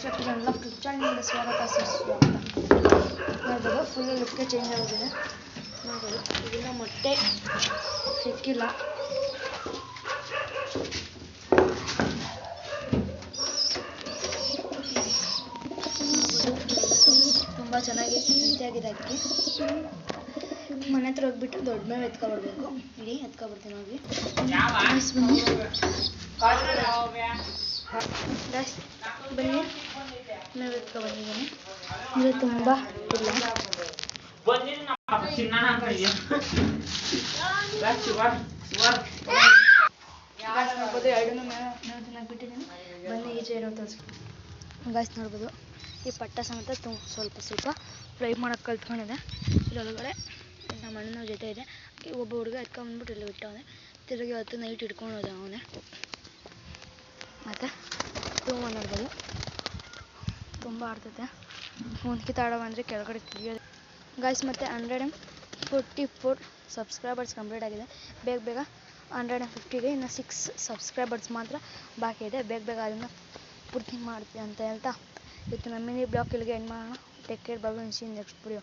ಚಾನಲ್ಗೆ ಸ್ವಾಗತ ಸುಸ್ವಾಗತ. ನೋಡ್ಬೋದು ಫುಲ್ಲು ಲುಕ್ಕೆ ಚೇಂಜ್ ಆಗಿದೆ. ನೋಡ್ಬೋದು ಇದನ್ನ ಮೊಟ್ಟೆ ಸಿಕ್ಕಿಲ್ಲ. ತುಂಬ ಚೆನ್ನಾಗಿ ಹೆಲ್ತಿಯಾಗಿದೆ ಅಕ್ಕಿ. ಮನೆ ಹತ್ರ ಹೋಗ್ಬಿಟ್ಟು ದೊಡ್ಡ ಮೇವು ಎತ್ಕೊಬರ್ಬೇಕು. ಇಡೀ ಎತ್ಕೊಬರ್ತೀನಿ ಹೋಗಿ. ಬನ್ನಿ ಮೇವು ಎತ್ಕೊಬಂದಿದ್ದೀನಿ. ಇದು ತುಂಬ ಇಲ್ಲ. ನೋಡ್ಬೋದು ಎರಡನ್ನೂ ಮೇವು ತಿನ್ನಕ್ಕೆ ಬಿಟ್ಟಿದ್ದೀನಿ. ಬನ್ನಿ ಈಚೆ ಇರೋ ತೋರಿಸ್ತೀನಿ. ಗಾಯ್ಸ್ ನೋಡ್ಬೋದು ಈ ಪಟ್ಟ ಸಮೇತ ಸ್ವಲ್ಪ ಫ್ರೈ ಮಾಡೋಕ್ಕೆ ಕಲ್ತ್ಕೊಂಡಿದೆ. ಇದರೊಳಗಡೆ ನಮ್ಮ ಅಣ್ಣನ ಜೊತೆ ಇದೆ. ಒಬ್ಬ ಹುಡುಗ ಎತ್ಕೊಂಡ್ಬಂದ್ಬಿಟ್ಟು ಇಲ್ಲಿ ಬಿಟ್ಟವನೆ. ತಿರುಗಿ ಹೊತ್ತು ನೈಟ್ ಇಟ್ಕೊಂಡು ಹೋದ ಅವನೇ. ಮತ್ತು ತುಂಬ ನೋಡ್ಬೋದು ತುಂಬ ಆಡ್ತೈತೆ. ಒಂದು ಕಿತ್ತಾಡೋ ಅಂದರೆ ಕೆಳಗಡೆ ತಿಳಿಯೋದು. ಗಾಯ್ಸ್ ಮತ್ತು 144 ಸಬ್ಸ್ಕ್ರೈಬರ್ಸ್ ಕಂಪ್ಲೀಟ್ ಆಗಿದೆ. ಬೇಗ 150ಗೆ ಇನ್ನು 6 ಸಬ್ಸ್ಕ್ರೈಬರ್ಸ್ ಮಾತ್ರ ಬಾಕಿ ಇದೆ. ಬೇಗ ಅದನ್ನು ಪೂರ್ತಿ ಮಾಡ್ತೀನಿ ಅಂತ ಹೇಳ್ತಾ ಇವತ್ತು ನಮ್ಮ ಮಿನಿ ಬ್ಲಾಗ್ ಇಲ್ಲಿಗೆ ಎಂಡ್ ಮಾಡೋಣ. Take care, bye bye, see you next video.